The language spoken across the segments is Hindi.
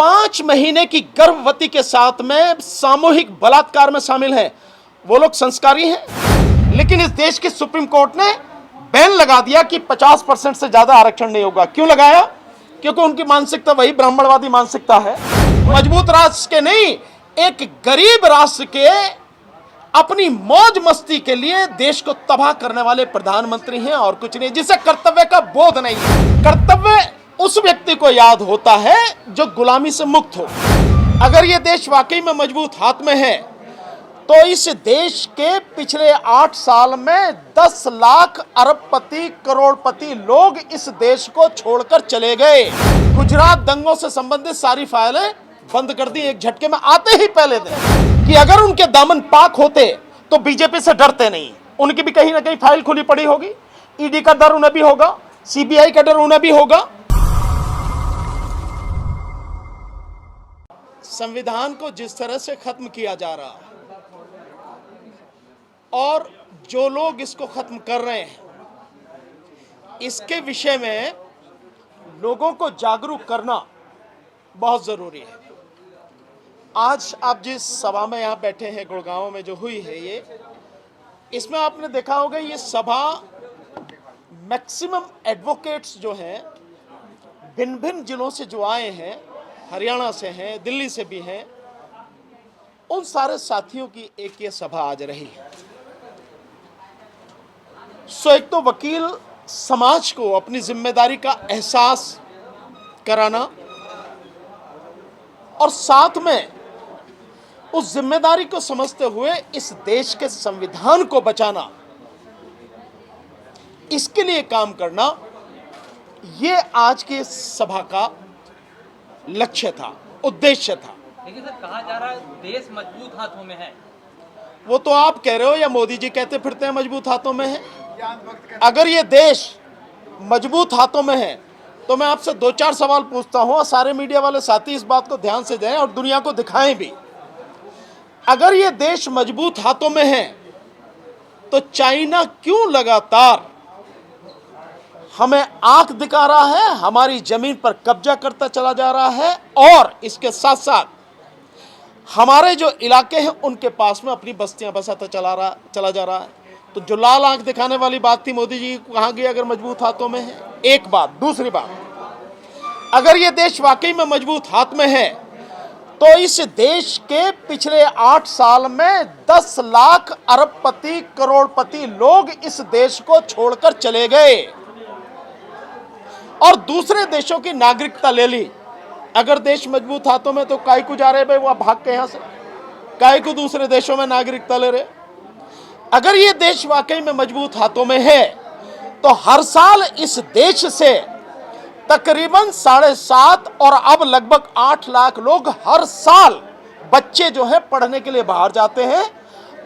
5 महीने की गर्भवती के साथ में सामूहिक बलात्कार में शामिल हैं, वो लोग संस्कारी हैं। लेकिन इस देश की सुप्रीम कोर्ट ने बैन लगा दिया कि 50% से ज्यादा आरक्षण नहीं होगा। क्यों लगाया? क्योंकि उनकी मानसिकता वही ब्राह्मणवादी मानसिकता है। मजबूत राष्ट्र के नहीं, एक गरीब राष्ट्र के अपनी मौज मस्ती के लिए देश को तबाह करने वाले प्रधानमंत्री हैं और कुछ नहीं, जिसे कर्तव्य का बोध नहीं है। कर्तव्य उस व्यक्ति को याद होता है जो गुलामी से मुक्त हो। अगर यह देश वाकई में मजबूत हाथ में है तो इस देश के पिछले 8 साल में 10 लाख अरबपति करोड़पति लोग इस देश को छोड़कर चले गए। गुजरात दंगों से संबंधित सारी फाइलें बंद कर दी एक झटके में, आते ही पहले दिन, कि अगर उनके दामन पाक होते तो बीजेपी से डरते नहीं। उनकी भी कहीं ना कहीं फाइल खुली पड़ी होगी। ईडी का डर उन्हें भी होगा, सीबीआई का डर उन्हें भी होगा। संविधान को जिस तरह से खत्म किया जा रहा है और जो लोग इसको खत्म कर रहे हैं, इसके विषय में लोगों को जागरूक करना बहुत जरूरी है। आज आप जिस सभा में यहाँ बैठे हैं, गुड़गांव में जो हुई है इसमें आपने देखा होगा, ये सभा मैक्सिमम एडवोकेट्स जो हैं भिन्न भिन्न जिलों से जो आए हैं, हरियाणा से हैं, दिल्ली से भी हैं, उन सारे साथियों की एक ये सभा आज रही है। एक तो वकील समाज को अपनी जिम्मेदारी का एहसास कराना और साथ में उस जिम्मेदारी को समझते हुए इस देश के संविधान को बचाना, इसके लिए काम करना, ये आज की सभा का लक्ष्य था, उद्देश्य था। लेकिन सर, कहा जा रहा है देश मजबूत हाथों में है। वो तो आप कह रहे हो या मोदी जी कहते फिरते हैं मजबूत हाथों में है। अगर ये देश मजबूत हाथों में है तो मैं आपसे 2-4 सवाल पूछता हूं और सारे मीडिया वाले साथी इस बात को ध्यान से दें और दुनिया को दिखाएं भी। अगर ये देश मजबूत हाथों में है तो चाइना क्यों लगातार हमें आंख दिखा रहा है, हमारी जमीन पर कब्जा करता चला जा रहा है और इसके साथ साथ हमारे जो इलाके हैं उनके पास में अपनी बस्तियां बसाता चला जा रहा है। तो जो लाल आंख दिखाने वाली बात थी मोदी जी कहां गई अगर मजबूत हाथों में है? एक बात। दूसरी बात, अगर ये देश वाकई में मजबूत हाथ में है तो इस देश के पिछले 8 साल में 10 लाख अरबपति करोड़पति लोग इस देश को छोड़कर चले गए और दूसरे देशों की नागरिकता ले ली। अगर देश मजबूत हाथों में तो काहे को जा रहे भाई, वो भाग के यहां से काहे को दूसरे देशों में नागरिकता ले रहे? अगर ये देश वाकई में मजबूत हाथों में है तो हर साल इस देश से तकरीबन 7.5 और अब लगभग 8 लाख लोग हर साल बच्चे जो है पढ़ने के लिए बाहर जाते हैं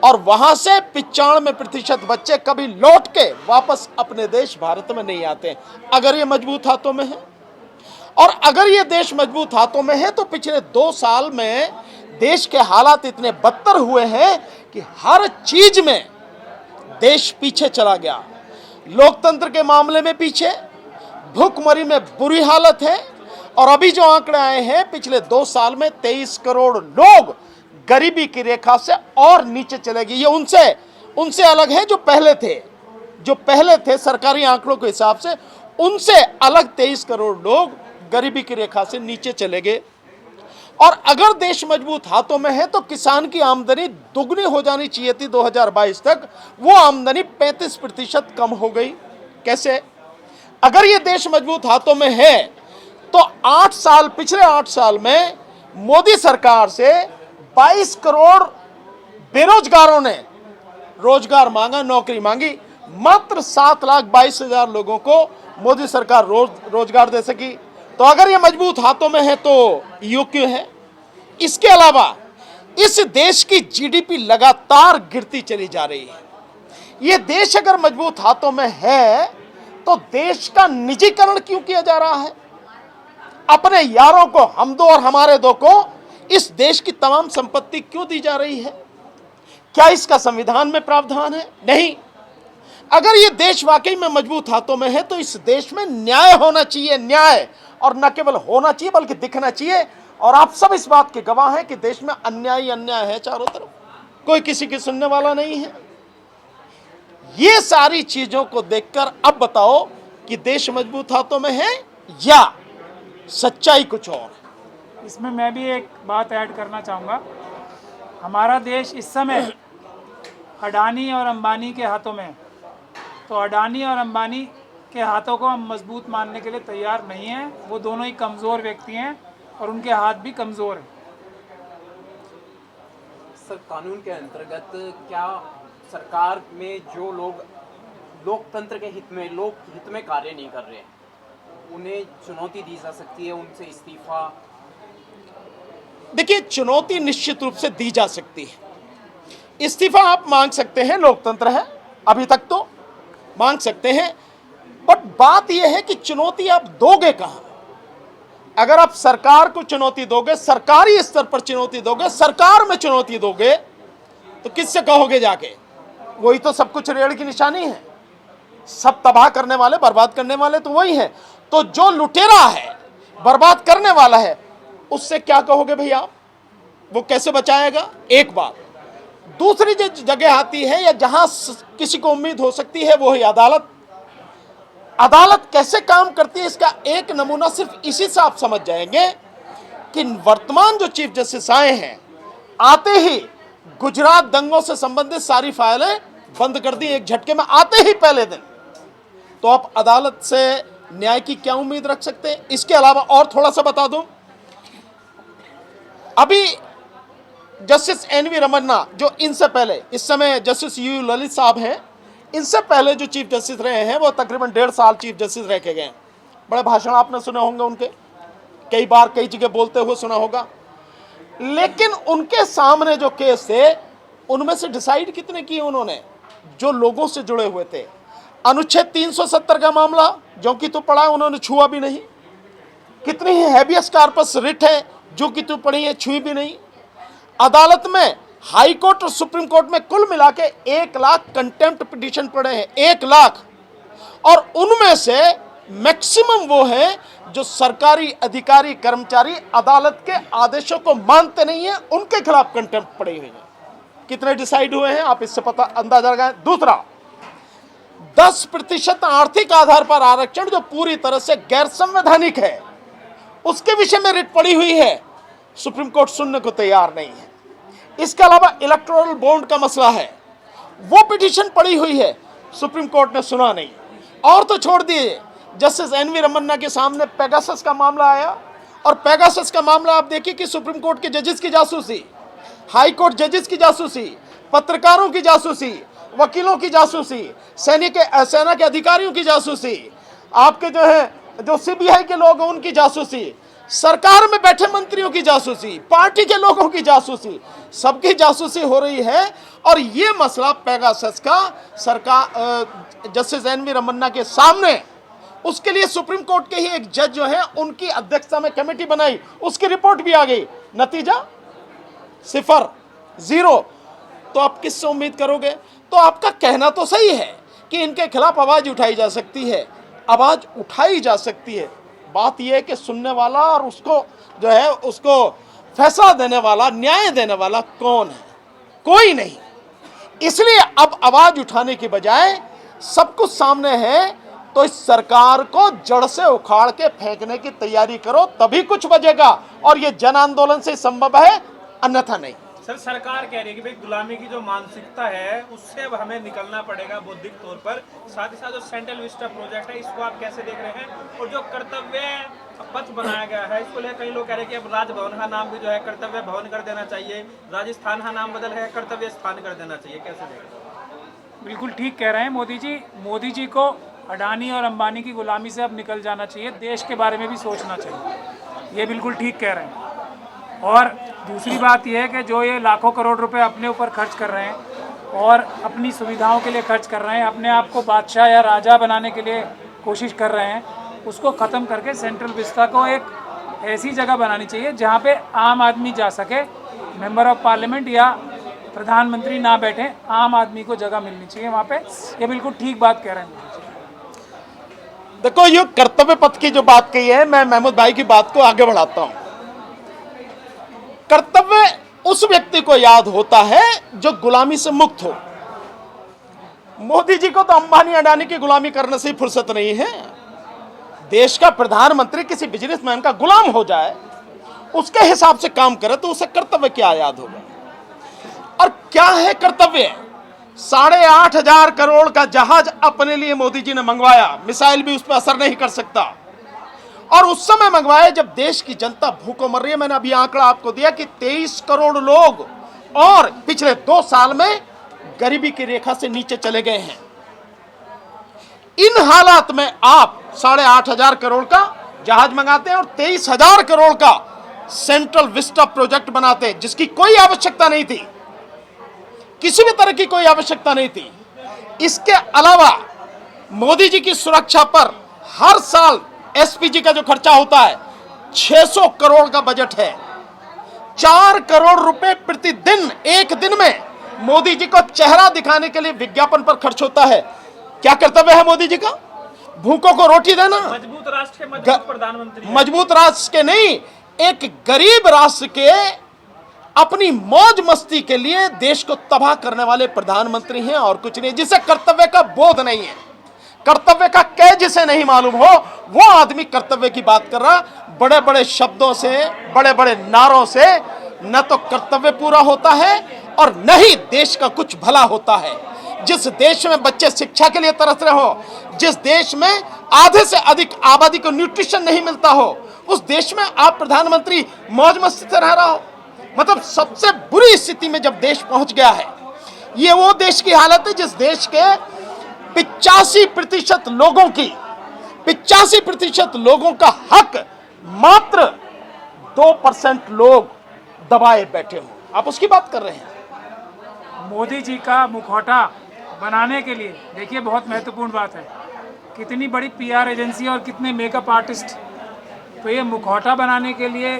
और वहां से 95% बच्चे कभी लौट के वापस अपने देश भारत में नहीं आते। अगर ये मजबूत हाथों में है और अगर ये देश मजबूत हाथों में है तो पिछले 2 साल में देश के हालात इतने बदतर हुए हैं कि हर चीज में देश पीछे चला गया। लोकतंत्र के मामले में पीछे, भूखमरी में बुरी हालत है और अभी जो आंकड़े आए हैं पिछले 2 साल में 23 करोड़ लोग गरीबी की रेखा से और नीचे चले गए। ये उनसे अलग है जो पहले थे सरकारी आंकड़ों के हिसाब से, उनसे अलग 23 करोड़ लोग गरीबी की रेखा से नीचे चले गए। और अगर देश मजबूत हाथों में है तो किसान की आमदनी दुगनी हो जानी चाहिए थी 2022 तक, वो आमदनी 35% कम हो गई। कैसे? अगर ये देश मजबूत हाथों में है तो पिछले 8 साल में मोदी सरकार से 22 करोड़ बेरोजगारों ने रोजगार मांगा, नौकरी मांगी। मात्र 7,22,000 लोगों को मोदी सरकार रोजगार दे सकी। तो अगर ये मजबूत हाथों में है तो यूं क्यों है? इसके अलावा इस देश की जीडीपी लगातार गिरती चली जा रही है। ये देश अगर मजबूत हाथों में है तो देश का निजीकरण क्यों किया जा रहा है? अपने यारों को, हम दो और हमारे दो को इस देश की तमाम संपत्ति क्यों दी जा रही है? क्या इसका संविधान में प्रावधान है? नहीं। अगर ये देश वाकई में मजबूत हाथों में है तो इस देश में न्याय होना चाहिए, न्याय, और न केवल होना चाहिए बल्कि दिखना चाहिए। और आप सब इस बात के गवाह हैं कि देश में अन्याय ही अन्याय है चारों तरफ, कोई किसी की सुनने वाला नहीं है। ये सारी चीजों को देखकर अब बताओ कि देश मजबूत हाथों में है या सच्चाई कुछ और है। इसमें मैं भी एक बात ऐड करना चाहूँगा। हमारा देश इस समय अडानी और अंबानी के हाथों में है, तो अडानी और अंबानी के हाथों को हम मजबूत मानने के लिए तैयार नहीं हैं। वो दोनों ही कमज़ोर व्यक्ति हैं और उनके हाथ भी कमज़ोर हैं। सर, कानून के अंतर्गत क्या सरकार में जो लोग लोकतंत्र के हित में, लोक हित में कार्य नहीं कर रहे हैं, उन्हें चुनौती दी जा सकती है, उनसे इस्तीफा? देखिए, चुनौती निश्चित रूप से दी जा सकती है। इस्तीफा आप मांग सकते हैं, लोकतंत्र है, अभी तक तो मांग सकते हैं, बट बात यह है कि चुनौती आप दोगे कहां? अगर आप सरकार को चुनौती दोगे, सरकारी स्तर पर चुनौती दोगे, सरकार में चुनौती दोगे, तो किससे कहोगे जाके? वही तो सब कुछ रेड़ की निशानी है, सब तबाह करने वाले, बर्बाद करने वाले तो वही है। तो जो लुटेरा है, बर्बाद करने वाला है, उससे क्या कहोगे भैया आप? वो कैसे बचाएगा? एक बात। दूसरी जो जगह आती है या जहां किसी को उम्मीद हो सकती है, वो है अदालत। अदालत कैसे काम करती है, इसका एक नमूना सिर्फ इसी से आप समझ जाएंगे कि वर्तमान जो चीफ जस्टिस आए हैं, आते ही गुजरात दंगों से संबंधित सारी फाइलें बंद कर दी एक झटके में, आते ही पहले दिन। तो आप अदालत से न्याय की क्या उम्मीद रख सकते हैं? इसके अलावा और थोड़ा सा बता दूं, अभी जस्टिस एनवी रमन्ना, जो इनसे पहले, इस समय जस्टिस यू ललित साहब हैं, इनसे पहले जो चीफ जस्टिस रहे हैं, वो तकरीबन 1.5 साल चीफ जस्टिस रह के गए। बड़े भाषण आपने सुने होंगे उनके, कई बार कई जगह बोलते हुए सुना होगा। लेकिन उनके सामने जो केस थे, उनमें से डिसाइड कितने किए उन्होंने? जो लोगों से जुड़े हुए थे। अनुच्छेद 370 का मामला जो कि तो पढ़ा, उन्होंने छुआ भी नहीं। कितनी ही हैबियस कार्पस रिट है जो कि तो पढ़ी है, छुई भी नहीं। अदालत में, हाई कोर्ट और सुप्रीम कोर्ट में कुल मिला के 1 लाख कंटेम्प्ट पिटीशन पड़े हैं, 1 लाख। और उनमें से मैक्सिमम वो हैं जो सरकारी अधिकारी कर्मचारी अदालत के आदेशों को मानते नहीं है, उनके खिलाफ कंटेम्प्ट पड़ी हुई है। कितने डिसाइड हुए हैं आप इससे पता अंदाजा लगाएं। दूसरा, 10% आर्थिक आधार पर आरक्षण जो पूरी तरह से गैर संवैधानिक है, उसके विषय में रिट पड़ी हुई है, सुप्रीम कोर्ट सुनने को तैयार नहीं है। इसके अलावा इलेक्टोरल बॉन्ड का मसला है, वो पिटीशन पड़ी हुई है, सुप्रीम कोर्ट ने सुना नहीं। और तो छोड़ दिए, जस्टिस एनवी रमन्ना के सामने पेगासस का मामला आया, और पेगासस का मामला आप देखिए कि सुप्रीम कोर्ट के जजेस की जासूसी, हाई कोर्ट जजेस की जासूसी, पत्रकारों की जासूसी, वकीलों की जासूसी, सेना के अधिकारियों की जासूसी, आपके जो है जो सीबीआई के लोग हैं उनकी जासूसी, सरकार में बैठे मंत्रियों की जासूसी, पार्टी के लोगों की जासूसी, सबकी जासूसी हो रही है। और ये मसला पेगासस का सरकार जस्टिस एनवी रमन्ना के सामने, उसके लिए सुप्रीम कोर्ट के ही एक जज जो है उनकी अध्यक्षता में कमेटी बनाई, उसकी रिपोर्ट भी आ गई, नतीजा 0, 0। तो आप किससे उम्मीद करोगे? तो आपका कहना तो सही है कि इनके खिलाफ आवाज उठाई जा सकती है, आवाज उठाई जा सकती है। बात यह है कि सुनने वाला और उसको जो है उसको फैसला देने वाला, न्याय देने वाला कौन है? कोई नहीं। इसलिए अब आवाज उठाने की बजाय सब कुछ सामने है, तो इस सरकार को जड़ से उखाड़ के फेंकने की तैयारी करो, तभी कुछ बचेगा। और ये जन आंदोलन से संभव है, अन्यथा नहीं। सर, सरकार कह रही है कि भाई गुलामी की जो मानसिकता है उससे अब हमें निकलना पड़ेगा बौद्धिक तौर पर। साथ ही साथ जो सेंट्रल विस्टा प्रोजेक्ट है, इसको आप कैसे देख रहे हैं? और जो कर्तव्य पथ बनाया गया है, इसको लेकर कई लोग कह रहे हैं कि अब राजभवन का नाम भी जो है कर्तव्य भवन कर देना चाहिए, राजस्थान का नाम बदल है कर्तव्य स्थान कर देना चाहिए, कैसे देख रहे हैं? बिल्कुल ठीक कह रहे हैं मोदी जी। मोदी जी को अडानी और अंबानी की गुलामी से अब निकल जाना चाहिए, देश के बारे में भी सोचना चाहिए। ये बिल्कुल ठीक कह रहे हैं। और दूसरी बात यह है कि जो ये लाखों करोड़ रुपए अपने ऊपर खर्च कर रहे हैं और अपनी सुविधाओं के लिए खर्च कर रहे हैं, अपने आप को बादशाह या राजा बनाने के लिए कोशिश कर रहे हैं, उसको ख़त्म करके सेंट्रल विस्टा को एक ऐसी जगह बनानी चाहिए जहाँ पे आम आदमी जा सके, मेंबर ऑफ पार्लियामेंट या प्रधानमंत्री ना बैठे, आम आदमी को जगह मिलनी चाहिए वहाँ पे। ये बिल्कुल ठीक बात कह रहे हैं। देखो, ये कर्तव्य पथ की जो बात कही है, मैं महमूद भाई की बात को आगे बढ़ाता हूँ। कर्तव्य उस व्यक्ति को याद होता है जो गुलामी से मुक्त हो। मोदी जी को तो अंबानी अडानी की गुलामी करने से ही फुर्सत नहीं है। देश का प्रधानमंत्री किसी बिजनेसमैन का गुलाम हो जाए, उसके हिसाब से काम करे तो उसे कर्तव्य क्या याद होगा। और क्या है कर्तव्य? 8,500 करोड़ का जहाज अपने लिए मोदी जी ने मंगवाया, मिसाइल भी उस पर असर नहीं कर सकता। और उस समय मंगवाया जब देश की जनता भूखों मर रही है। मैंने अभी आंकड़ा आपको दिया कि 23 करोड़ लोग और पिछले 2 साल में गरीबी की रेखा से नीचे चले गए हैं। इन हालात में आप 8,500 करोड़ का जहाज मंगाते हैं और 23,000 करोड़ का सेंट्रल विस्टा प्रोजेक्ट बनाते हैं, जिसकी कोई आवश्यकता नहीं थी, किसी भी तरह की कोई आवश्यकता नहीं थी। इसके अलावा मोदी जी की सुरक्षा पर हर साल एसपीजी का जो खर्चा होता है 600 करोड़ का बजट है। 4 करोड़ रुपए प्रतिदिन एक दिन में मोदी जी को चेहरा दिखाने के लिए विज्ञापन पर खर्च होता है। क्या कर्तव्य है मोदी जी का? भूखों को रोटी देना। मजबूत राष्ट्र के मजबूत प्रधानमंत्री, मजबूत राष्ट्र के नहीं, एक गरीब राष्ट्र के अपनी मौज मस्ती के लिए देश को तबाह करने वाले प्रधानमंत्री हैं और कुछ नहीं। जिसे कर्तव्य का बोध नहीं है, कर्तव्य का कै जिसे नहीं मालूम हो, वो आदमी कर्तव्य की बात कर रहा। बड़े बड़े शब्दों से, बड़े बड़े नारों से न तो कर्तव्य पूरा होता है और न ही देश का कुछ भला होता है। जिस देश में बच्चे शिक्षा के लिए तरस रहे हो, जिस देश में आधे से अधिक आबादी को न्यूट्रिशन नहीं मिलता हो, उस देश में आप प्रधानमंत्री मौज मस्ती से रह रहा हो। मतलब सबसे बुरी स्थिति में जब देश पहुंच गया है, ये वो देश की हालत है जिस देश के 85% लोगों की 85% लोगों का हक मात्र 2% लोग दबाए बैठे हो। आप उसकी बात कर रहे हैं। मोदी जी का मुखौटा बनाने के लिए देखिए बहुत महत्वपूर्ण बात है, कितनी बड़ी पीआर एजेंसी और कितने मेकअप आर्टिस्ट। तो ये मुखौटा बनाने के लिए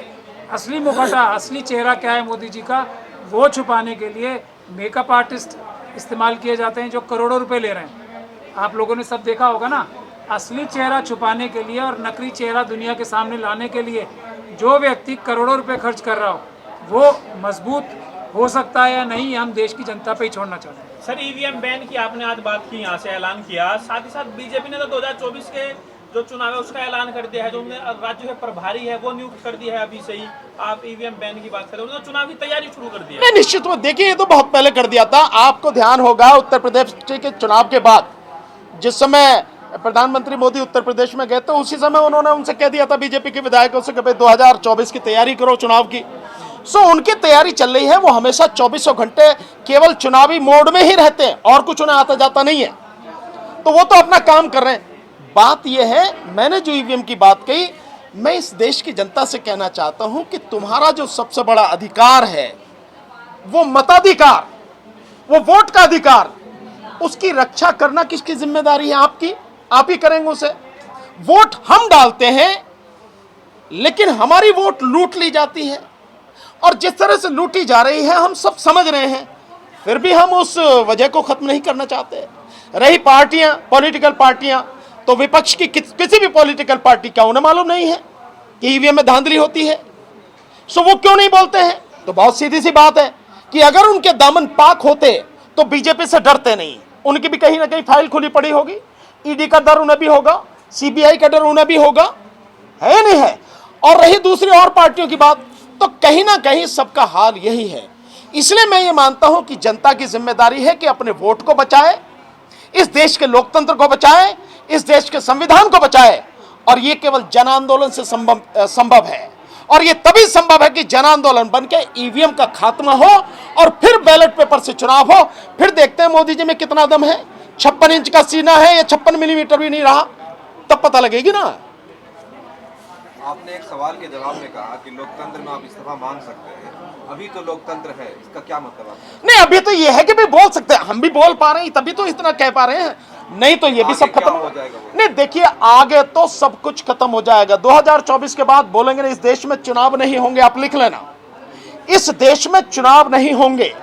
असली मुखौटा, असली चेहरा क्या है मोदी जी का, वो छुपाने के लिए मेकअप आर्टिस्ट इस्तेमाल किए जाते हैं जो करोड़ों रुपए ले रहे हैं। आप लोगों ने सब देखा होगा ना। असली चेहरा छुपाने के लिए और नकली चेहरा दुनिया के सामने लाने के लिए जो व्यक्ति करोड़ों रुपए खर्च कर रहा हो, वो मजबूत हो सकता है या नहीं, हम देश की जनता पे ही छोड़ना चाहते हैं। सर, ईवीएम बैन की आपने आज बात की, यहाँ से ऐलान किया, साथ ही साथ बीजेपी ने तो 2024 के जो चुनाव है उसका ऐलान कर दिया है। जो उन्होंने राज्य के प्रभारी है वो नियुक्त कर दिया है अभी से ही। आप ईवीएम बैन की बात करें, उन्होंने चुनाव की तैयारी शुरू कर दी है। निश्चित रूप देखिए, ये तो बहुत पहले कर दिया था। आपको ध्यान होगा उत्तर प्रदेश के चुनाव के बाद जिस समय प्रधानमंत्री मोदी उत्तर प्रदेश में गए, तो उसी समय उन्होंने उनसे कह दिया था बीजेपी के विधायकों से कि भाई 2024 की तैयारी करो चुनाव की। सो उनकी तैयारी चल रही है। वो हमेशा 24 घंटे केवल चुनावी मोड में ही रहते हैं और कुछ उन्हें आता जाता नहीं है, तो वो तो अपना काम कर रहे हैं। बात यह है, मैंने जो ईवीएम की बात कही, मैं इस देश की जनता से कहना चाहता हूं कि तुम्हारा जो सबसे बड़ा अधिकार है वो मताधिकार, वो वोट का अधिकार, उसकी रक्षा करना किसकी जिम्मेदारी है? आपकी। आप ही करेंगे उसे। वोट हम डालते हैं लेकिन हमारी वोट लूट ली जाती है, और जिस तरह से लूटी जा रही है हम सब समझ रहे हैं, फिर भी हम उस वजह को खत्म नहीं करना चाहते। रही पार्टियां, पॉलिटिकल पार्टियां, तो विपक्ष की किसी भी पॉलिटिकल पार्टी का उन्हें मालूम नहीं है कि ईवीएम में धांधली होती है। सो वो क्यों नहीं बोलते हैं? तो बहुत सीधी सी बात है कि अगर उनके दामन पाक होते तो बीजेपी से डरते नहीं। उनकी भी कहीं ना कहीं फाइल खुली पड़ी होगी, ईडी का डर उन्हें भी होगा, सीबीआई का डर उन्हें भी होगा, है नहीं है? और रही दूसरी और पार्टियों की बात, तो कहीं ना कहीं सबका हाल यही है। इसलिए मैं ये मानता हूं कि जनता की जिम्मेदारी है कि अपने वोट को बचाए, इस देश के लोकतंत्र को बचाए, इस देश के संविधान को बचाए, और ये केवल जन आंदोलन से संभव है। और ये तभी संभव है कि जन आंदोलन बन के ईवीएम का खात्मा हो और फिर बैलेट पेपर से चुनाव हो। फिर देखते हैं मोदी जी में कितना दम है। 56 इंच का सीना है या 56 मिलीमीटर भी नहीं रहा, तब पता लगेगी ना। आपने एक सवाल के जवाब में कहा कि लोकतंत्र में आप इस्तीफा मांग सकते हैं, अभी तो लोकतंत्र है, इसका क्या मतलब है? नहीं, अभी तो ये है कि भी बोल सकते हैं, हम भी बोल पा रहे हैं, तभी तो इतना कह पा रहे हैं। नहीं तो ये भी सब खत्म हो जाएगा। नहीं, देखिए आगे तो सब कुछ खत्म हो जाएगा। 2024 के बाद बोलेंगे ना इस देश में चुनाव नहीं होंगे, आप लिख लेना, इस देश में चुनाव नहीं होंगे।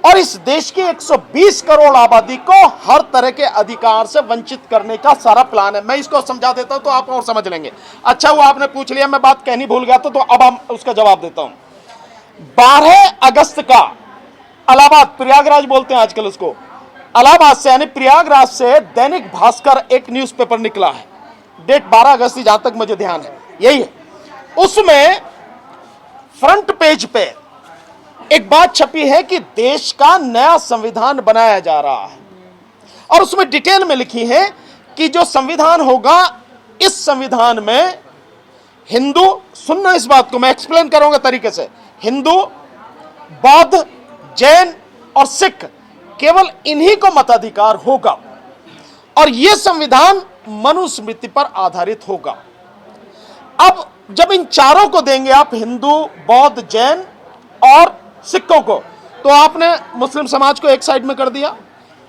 और इस देश की 120 करोड़ आबादी को हर तरह के अधिकार से वंचित करने का सारा प्लान है। मैं इसको समझा देता हूं तो आप और समझ लेंगे। अच्छा हुआ आपने पूछ लिया, मैं बात कहनी भूल गया तो अब हम उसका जवाब देता हूं। 12 अगस्त का इलाहाबाद, प्रयागराज बोलते हैं आजकल उसको, इलाहाबाद से यानी प्रयागराज से दैनिक भास्कर एक न्यूज़पेपर निकला है, डेट 12 अगस्त की, जहां तक मुझे ध्यान है यही है। उसमें फ्रंट पेज पे एक बात छपी है कि देश का नया संविधान बनाया जा रहा है, और उसमें डिटेल में लिखी है कि जो संविधान होगा, इस संविधान में हिंदू, सुनना इस बात को मैं एक्सप्लेन करूंगा तरीके से, हिंदू, बौद्ध, जैन और सिख, केवल इन्हीं को मताधिकार होगा, और यह संविधान मनुस्मृति पर आधारित होगा। अब जब इन चारों को देंगे आप, हिंदू, बौद्ध, जैन और सिखों को, तो आपने मुस्लिम समाज को एक साइड में कर दिया,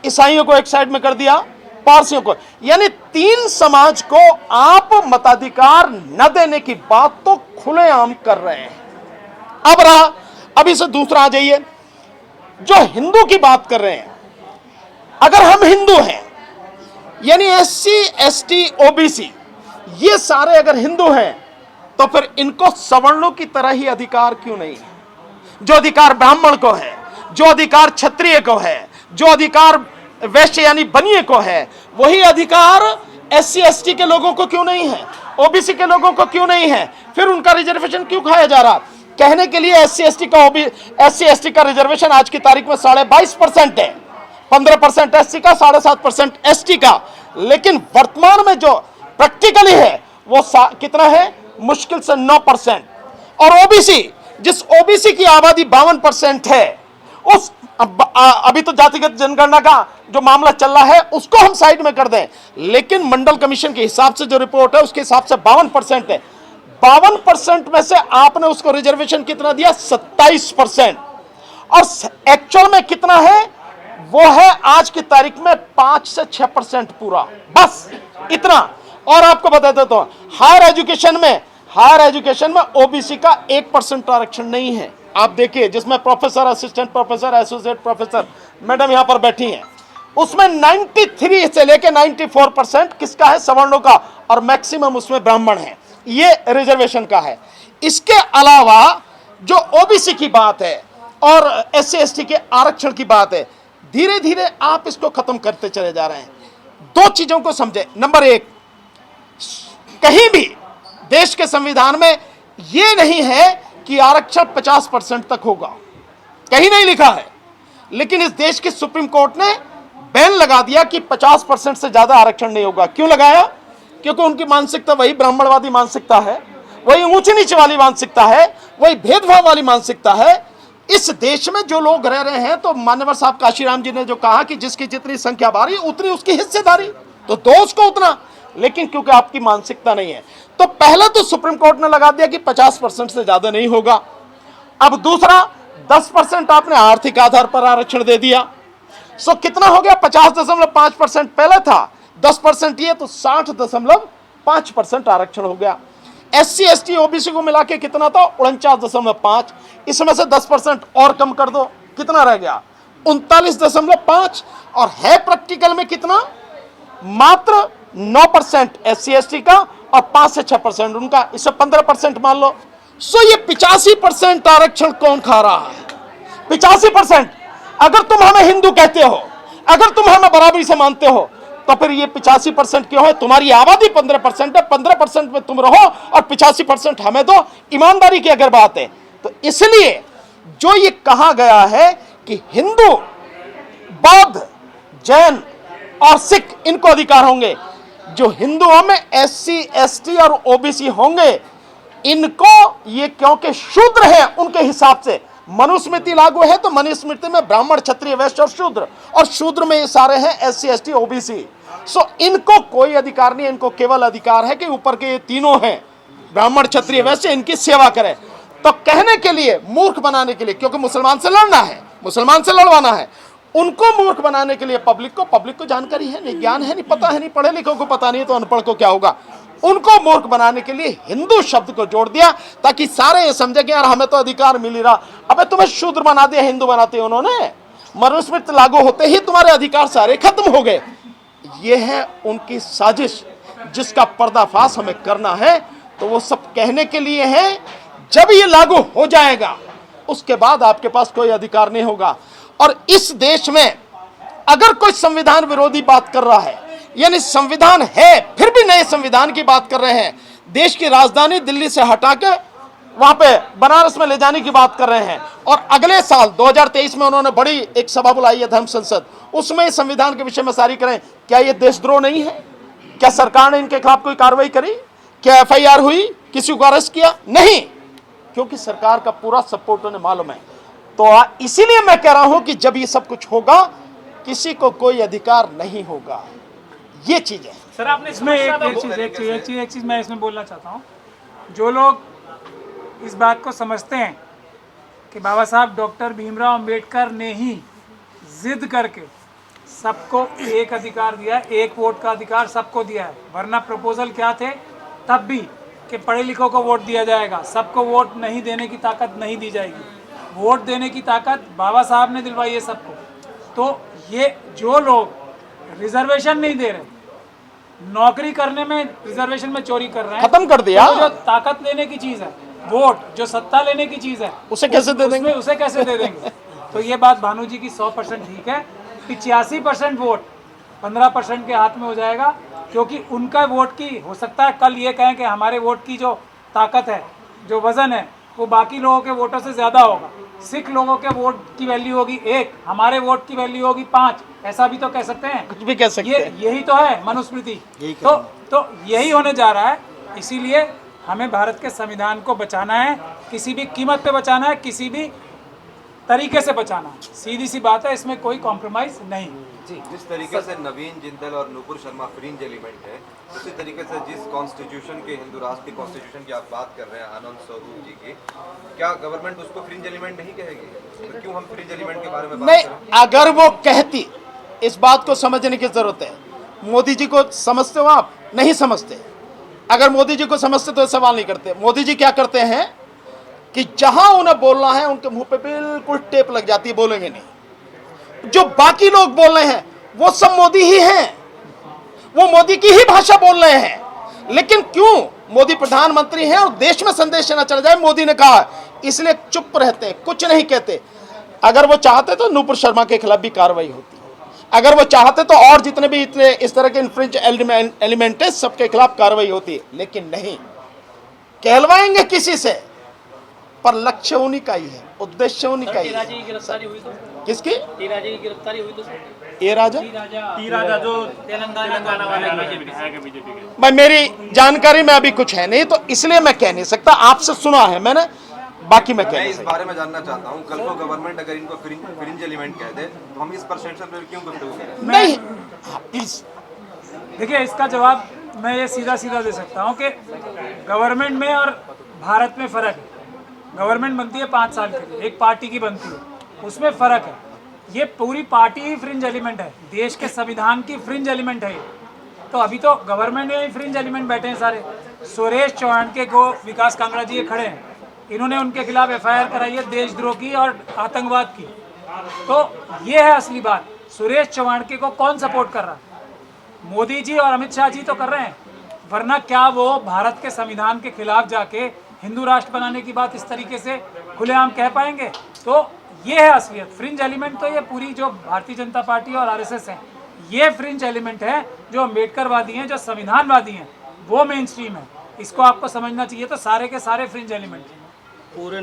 ईसाइयों को एक साइड में कर दिया, पारसियों को, यानी 3 समाज को आप मताधिकार न देने की बात तो खुलेआम कर रहे हैं। अब रहा, अभी से दूसरा आ जाइए, जो हिंदू की बात कर रहे हैं, अगर हम हिंदू हैं, यानी SC, ST, OBC ये सारे अगर हिंदू हैं, तो फिर इनको सवर्णों की तरह ही अधिकार क्यों नहीं है? जो अधिकार ब्राह्मण को है, जो अधिकार क्षत्रिय को है, जो अधिकार वैश्य यानी बनिए को है, वही अधिकार SC, ST के लोगों को क्यों नहीं है? OBC के लोगों को क्यों नहीं है? फिर उनका रिजर्वेशन क्यों खाया जा रहा? कहने के लिए SC, ST का रिजर्वेशन आज की तारीख में 22.5% है, 15% SC का, 7.5% ST का, लेकिन वर्तमान में जो प्रैक्टिकली है वो कितना है? मुश्किल से 9%। और OBC, जिस OBC की आबादी 52% है, उस अभी तो जातिगत जनगणना का जो मामला चल रहा है उसको हम साइड में कर दें, लेकिन मंडल कमीशन के हिसाब से जो रिपोर्ट है उसके हिसाब से 52% है। 52% में से आपने उसको रिजर्वेशन कितना दिया? 27%। और एक्चुअल में कितना है? वो है आज की तारीख में 5 से 6% पूरा, बस इतना। और आपको बता देता हूं, हायर एजुकेशन में OBC का 1% आरक्षण नहीं है। आप देखिए, जिसमें professor, assistant professor, associate professor, madam यहां पर बैठी हैं, उसमें 93 से लेकर 94% किसका है? सवर्णों का, और मैक्सिमम उसमें ब्राह्मण है। ये रिजर्वेशन का है। इसके अलावा जो OBC की बात है और SC, ST के आरक्षण की बात है, धीरे धीरे आप इसको खत्म करते चले जा रहे हैं। 2 चीजों को समझे। नंबर 1, कहीं भी देश के संविधान में यह नहीं है कि आरक्षण 50% तक होगा, कहीं नहीं लिखा है। लेकिन इस देश की सुप्रीम कोर्ट ने बैन लगा दिया कि 50% से ज्यादा आरक्षण नहीं होगा। क्यों लगाया? क्योंकि उनकी मानसिकता वही ब्राह्मणवादी मानसिकता है, वही ऊंच नीच वाली मानसिकता है, वही भेदभाव वाली मानसिकता है। इस देश में जो लोग रह रहे हैं, तो मान्यवर साहब काशीराम जी ने जो कहा कि जिसकी जितनी संख्या बारी उतनी उसकी हिस्सेदारी, तो दो उसको उतना। लेकिन क्योंकि आपकी मानसिकता नहीं है, तो पहले तो सुप्रीम कोर्ट ने लगा दिया कि 50% से ज्यादा नहीं होगा। अब दूसरा, 10% आपने आर्थिक आधार पर आरक्षण दे दिया। सो कितना हो गया? 50.5% पहले था, 10% ये, तो 60.5% आरक्षण हो गया। SC, ST, OBC को मिला के कितना था? 49.5। इसमें से 10% और कम कर दो, कितना रह गया? 39.5। और है प्रैक्टिकल में कितना? मात्र 9% SC, ST का और 5 से 6% उनका, इससे 15% मान लो। सो ये 85% आरक्षण कौन खा रहा है? 85%। अगर तुम हमें हिंदू कहते हो, अगर तुम हमें बराबरी से मानते हो, तो फिर ये 85% क्यों है? तुम्हारी आबादी 15% है, 15% में तुम रहो और 85% हमें दो। ईमानदारी की अगर बात है तो इसलिए जो ये कहा गया है कि हिंदू, बौद्ध, जैन और सिख इनको अधिकार होंगे, जो हिंदुओं में SC, ST और OBC होंगे, इनको ये क्योंकि शूद्र हैं उनके हिसाब से मनुस्मृति लागू है, तो मनुस्मृति में ब्राह्मण, क्षत्रिय, वैश्य और शूद्र में ये सारे हैं SC, ST, OBC। सो इनको कोई अधिकार नहीं, इनको केवल अधिकार है कि ऊपर के ये तीनों हैं, ब्राह्मण, क्षत्रिय, वैश्य, इनकी सेवा करें। तो कहने के लिए, मूर्ख बनाने के लिए, क्योंकि मुसलमान से लड़ना है, मुसलमान से लड़वाना है, उनको मूर्ख बनाने के लिए पब्लिक को जानकारी है नहीं, ज्ञान है नहीं, पता है नहीं, पढ़े लिखों को पता नहीं, तो अनपढ़ को क्या होगा, उनको मूर्ख बनाने के लिए हिंदू शब्द को जोड़ दिया, ताकि सारे ये समझे कि यार हमें तो अधिकार मिल ही रहा। अबे तुम्हें शूद्र बना दिया, हिंदू बनाते उन्होंने, मनुस्मृति लागू होते ही तुम्हारे अधिकार सारे खत्म हो गए। ये है उनकी साजिश, जिसका पर्दाफाश हमें करना है। तो वो सब कहने के लिए है, जब ये लागू हो जाएगा उसके बाद आपके पास कोई अधिकार नहीं होगा। और इस देश में अगर कोई संविधान विरोधी बात कर रहा है, यानी संविधान है फिर भी नए संविधान की बात कर रहे हैं, देश की राजधानी दिल्ली से हटा के वहां पे बनारस में ले जाने की बात कर रहे हैं, और अगले साल 2023 में उन्होंने बड़ी एक सभा बुलाई है धर्म संसद, उसमें इस संविधान के विषय में सारी करें, क्या यह देशद्रोह नहीं है? क्या सरकार ने इनके खिलाफ कोई कार्रवाई करी? क्या FIR हुई? किसी को अरेस्ट किया? नहीं, क्योंकि सरकार का पूरा सपोर्ट उन्हें मालूम है। तो इसीलिए मैं कह रहा हूं कि जब ये सब कुछ होगा किसी को कोई अधिकार नहीं होगा, ये चीज है। सर आपने इसमें एक चीज मैं इसमें बोलना चाहता हूँ। जो लोग इस बात को समझते हैं कि बाबा साहब डॉक्टर भीमराव अंबेडकर ने ही जिद करके सबको एक अधिकार दिया है, एक वोट का अधिकार सबको दिया है, वरना प्रपोजल क्या थे तब भी कि पढ़े लिखों को वोट दिया जाएगा, सबको वोट नहीं देने की ताकत नहीं दी जाएगी। वोट देने की ताकत बाबा साहब ने दिलवाई है सबको। तो ये जो लोग रिजर्वेशन नहीं दे रहे, नौकरी करने में रिजर्वेशन में चोरी कर रहे हैं, खत्म कर दिया। तो जो ताकत लेने की चीज़ है, वोट जो सत्ता लेने की चीज़ है, उसे कैसे दे देंगे? उसे कैसे दे देंगे? तो ये बात भानु जी की 100% ठीक है। 85% वोट 15% के हाथ में हो जाएगा, क्योंकि उनका वोट की हो सकता है कल ये कहें कि हमारे वोट की जो ताकत है, जो वजन है, वो बाकी लोगों के वोटों से ज़्यादा होगा। सिख लोगों के वोट की वैल्यू होगी 1, हमारे वोट की वैल्यू होगी 5, ऐसा भी तो कह सकते हैं। कुछ भी कह सकते हैं। यही तो है मनुस्मृति। तो यही होने जा रहा है। इसीलिए हमें भारत के संविधान को बचाना है, किसी भी कीमत पे बचाना है, किसी भी तरीके से बचाना है। सीधी सी बात है, इसमें कोई कॉम्प्रोमाइज नहीं। जिस तरीके से नवीन जिंदल और नूपुर शर्मा फ्रिंज एलिमेंट है, उसी तरीके से जिस कॉन्स्टिट्यूशन के, हिंदू राष्ट्र की कॉन्स्टिट्यूशन की आप बात कर रहे हैं आनंद स्वरूप जी की, क्या गवर्नमेंट उसको फ्रिंज एलिमेंट नहीं कहेगी? तो क्यों हम फ्रिंज एलिमेंट के बारे में बात नहीं, करें? अगर वो कहती, इस बात को समझने की जरूरत है। मोदी जी को समझते हो आप? नहीं समझते। अगर मोदी जी को समझते तो सवाल नहीं करते। मोदी जी क्या करते हैं कि जहां उन्हें बोलना है उनके मुंह पे बिल्कुल टेप लग जाती है, बोलेंगे नहीं। जो बाकी लोग बोल रहे हैं वो सब मोदी ही हैं, वो मोदी की ही भाषा बोल रहे हैं। लेकिन क्यों? मोदी प्रधानमंत्री हैं और देश में संदेश ना चला जाए, मोदी ने कहा, इसलिए चुप रहते हैं, कुछ नहीं कहते। अगर वो चाहते तो नूपुर शर्मा के खिलाफ भी कार्रवाई होती, अगर वो चाहते तो और जितने भी इतने इस तरह के इन्फ्रिंज एलिमेंट है सबके खिलाफ कार्रवाई होती, लेकिन नहीं। कहलवाएंगे किसी से, पर लक्ष्य उन्हीं का ही है, उद्देश्य उन्हीं का ही है। की गिरफ्तारी हुई तो किसकी? टी राजा की गिरफ्तारी हुई तो ए राजा? टी राजा जो तेलंगाना वाले बीजेपी के। भाई मेरी जानकारी में अभी कुछ है नहीं, तो इसलिए मैं कह नहीं सकता। आपसे सुना है मैंने, बाकी मैं कह मैं नहीं इस सकता। बारे में जानना चाहता हूँ, कल को गवर्नमेंट अगर इनको फ्रिंज एलिमेंट कह दे तो हम इस परसेप्शन पे क्यों गुफ्तगू करें? नहीं, प्लीज। देखिए, इसका जवाब मैं ये सीधा सीधा दे सकता हूँ कि गवर्नमेंट में और भारत में फ़र्क है। गवर्नमेंट बनती है 5 साल के लिए, एक पार्टी की बनती है, उसमें फ़र्क है। ये पूरी पार्टी ही फ्रिंज एलिमेंट है, देश के संविधान की फ्रिंज एलिमेंट है। तो अभी तो गवर्नमेंट में ही फ्रिंज एलिमेंट बैठे हैं सारे। सुरेश चौहान को विकास कांगड़ा जी ये खड़े हैं, इन्होंने उनके खिलाफ FIR कराई है देशद्रोह की और आतंकवाद की। तो ये है असली बात। सुरेश चौहान को कौन सपोर्ट कर रहा है? मोदी जी और अमित शाह जी तो कर रहे हैं, वरना क्या वो भारत के संविधान के खिलाफ जाके हिंदू राष्ट्र बनाने की बात इस तरीके से खुलेआम कह पाएंगे? तो ये है असलियत। फ्रिंज एलिमेंट तो ये पूरी जो भारतीय जनता पार्टी और RSS है, ये फ्रिंज एलिमेंट है। जो अम्बेडकरवादी हैं, जो संविधानवादी हैं, वो मेन स्ट्रीम है। इसको आपको समझना चाहिए। तो सारे के सारे फ्रिंज एलिमेंट हैं। पूरे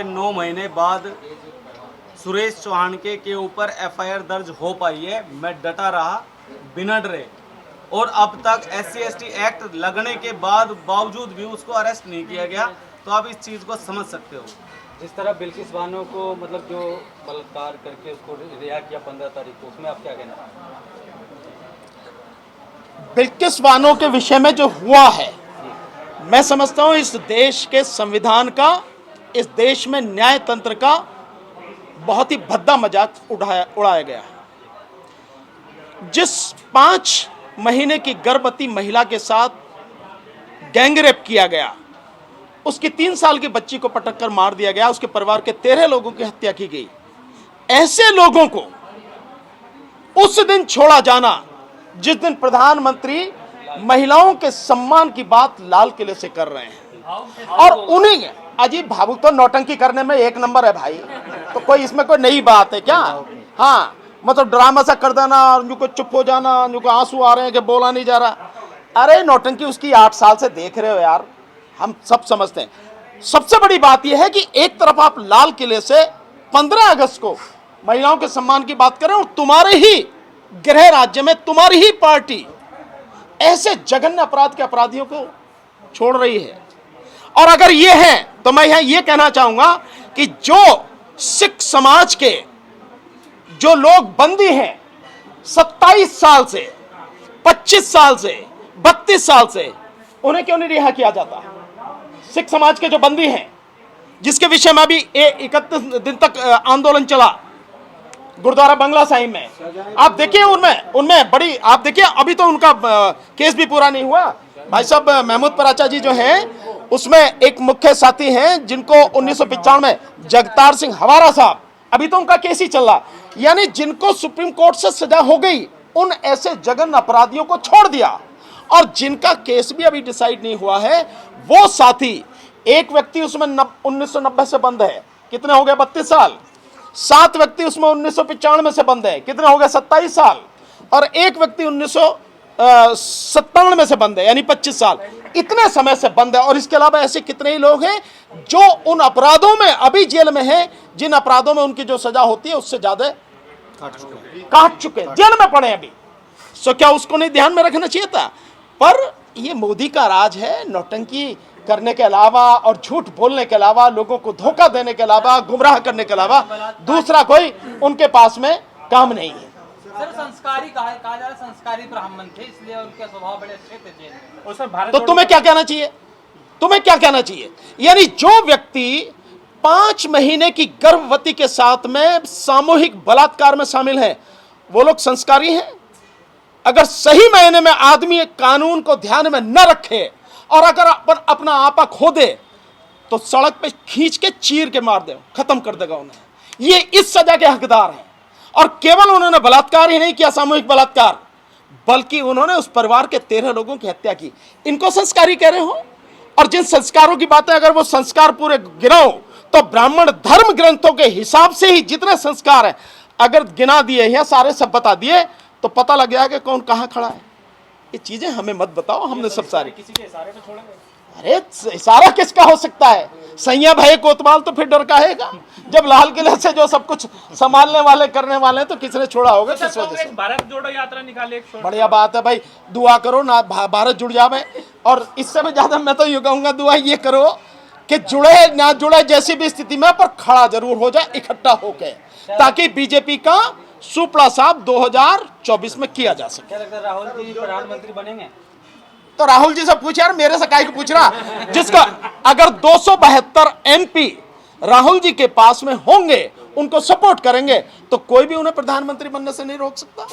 9 महीने बाद सुरेश चौहान के ऊपर FIR दर्ज हो पाई है। मैं डटा रहा, बिनड रहे, और अब तक SC/ST एक्ट लगने के बावजूद भी उसको अरेस्ट नहीं किया गया। तो आप इस चीज़ को समझ सकते हो। जिस तरह बिल्किस बानो को मतलब जो बलात्कार करके उसको रिहा किया 15 तारीख को, उसमें आप क्या कहना चाहेंगे? बिल्किस बानो के विषय में जो हुआ है, मैं समझता हूं इस देश के संविधान का, इस देश में न्याय तंत्र का बहुत ही भद्दा मजाक उड़ाया गया। जिस 5 महीने की गर्भवती महिला के साथ गैंगरेप किया गया, उसकी 3 साल की बच्ची को पटक कर मार दिया गया, उसके परिवार के 13 लोगों की हत्या की गई। ऐसे लोगों को उस दिन छोड़ा जाना जिस दिन प्रधानमंत्री महिलाओं के सम्मान की बात लाल किले से कर रहे हैं, और अजीब भावुक तो नौटंकी करने में एक नंबर है भाई, तो कोई इसमें कोई नई बात है क्या? हाँ, मतलब ड्रामा सा कर देना और उनको चुप हो जाना, उनको आंसू आ रहे हैं कि बोला नहीं जा रहा। अरे नौटंकी उसकी 8 साल से देख रहे हो यार, हम सब समझते हैं। सबसे बड़ी बात यह है कि एक तरफ आप लाल किले से 15 अगस्त को महिलाओं के सम्मान की बात करें और तुम्हारे ही गृह राज्य में तुम्हारी ही पार्टी ऐसे जघन्य अपराध के अपराधियों को छोड़ रही है। और अगर ये है तो मैं यहां ये कहना चाहूंगा कि जो सिख समाज के जो लोग बंदी हैं 27 साल से, 25 साल से, 32 साल से, उन्हें क्यों नहीं रिहा किया जाता? सिख समाज के जो बंदी हैं, जिसके विषय में अभी 31 दिन तक आंदोलन चला गुरुद्वारा बंगला साहिब में, आप देखिए उनमें बड़ी, आप देखिए अभी तो उनका केस भी पूरा नहीं हुआ। भाई साहब महमूद पराचा जी जो हैं, उसमें एक मुख्य साथी हैं जिनको 1995 में जगतार सिंह हवारा साहब, अभी तो उनका केस ही चल रहा। यानी जिनको सुप्रीम कोर्ट से सजा हो गई, उन ऐसे जघन्य अपराधियों को छोड़ दिया। और जिनका केस भी अभी डिसाइड नहीं हुआ है, वो साथी, एक व्यक्ति उसमें 1990 से बंद है, कितने हो गए? 32 साल। 7 व्यक्ति उसमें 1995 से बंद है, कितने हो गए? 27 साल। और एक व्यक्ति 1997 से बंद है, यानी 25 साल। इतने समय से बंद है। और इसके अलावा ऐसे कितने ही लोग हैं जो उन अपराधों में अभी जेल में हैं, जिन अपराधों में उनकी जो सजा होती है उससे ज्यादा काट चुके हैं, जेल में पड़े अभी। सो क्या उसको नहीं ध्यान में रखना चाहिए था? पर ये मोदी का राज है, नौटंकी करने के अलावा और झूठ बोलने के अलावा, लोगों को धोखा देने के अलावा, गुमराह करने के अलावा दूसरा कोई उनके पास में काम नहीं है। सर संस्कारी कहा जा रहा है, संस्कारी ब्राह्मण थे इसलिए उनके स्वभाव बड़े अच्छे थे जेल में। उसमें भारत तो तुम्हें क्या कहना चाहिए? तुम्हें क्या कहना चाहिए? यानी जो व्यक्ति 5 महीने की गर्भवती के साथ में सामूहिक बलात्कार में शामिल है, वो लोग संस्कारी हैं? अगर सही मायने में आदमी एक कानून को ध्यान में न रखे और अगर अपना आपा खो दे, तो सड़क पे खींच के चीर के मार दे, खत्म कर देगा उन्हें। ये इस सजा के हकदार हैं। और केवल उन्होंने बलात्कार ही नहीं किया, सामूहिक बलात्कार, बल्कि उन्होंने उस परिवार के 13 लोगों की हत्या की। इनको संस्कारी कह रहे हो? और जिन संस्कारों की बातें अगर वो संस्कार पूरे गिनाओ, तो ब्राह्मण धर्म ग्रंथों के हिसाब से ही जितने संस्कार हैं अगर गिना दिए या सारे सब बता दिए, तो पता लग गया कि कौन कहां खड़ा है। ये चीजें हमें मत बताओ, हमने सब सारी। किसी के इशारे पे छोड़ेंगे? अरे इशारा किसका हो सकता है? सैया भाई कोतवाल तो फिर डर काहेगा? जब लाल किले से जो सब कुछ संभालने वाले करने वाले हैं, तो किसने छोड़ा होगा? किस वजह से? भारत जोड़ो यात्रा निकाली एक बढ़िया बात है भाई, दुआ करो ना भारत जुड़ जावे। और इससे भी ज्यादा मैं तो ये कहूंगा, दुआ ये करो कि जुड़े ना जुड़े जैसी भी स्थिति में, पर खड़ा जरूर हो जाए इकट्ठा होके, ताकि बीजेपी का सुपड़ा साहब 2024 में किया जा सके। क्या लगता है राहुल जी प्रधानमंत्री बनेंगे? तो राहुल जी से पूछ यार, मेरे से काहे को पूछ रहा? जिसका अगर 272 MP राहुल जी के पास में होंगे, उनको सपोर्ट करेंगे, तो कोई भी उन्हें प्रधानमंत्री बनने से नहीं रोक सकता।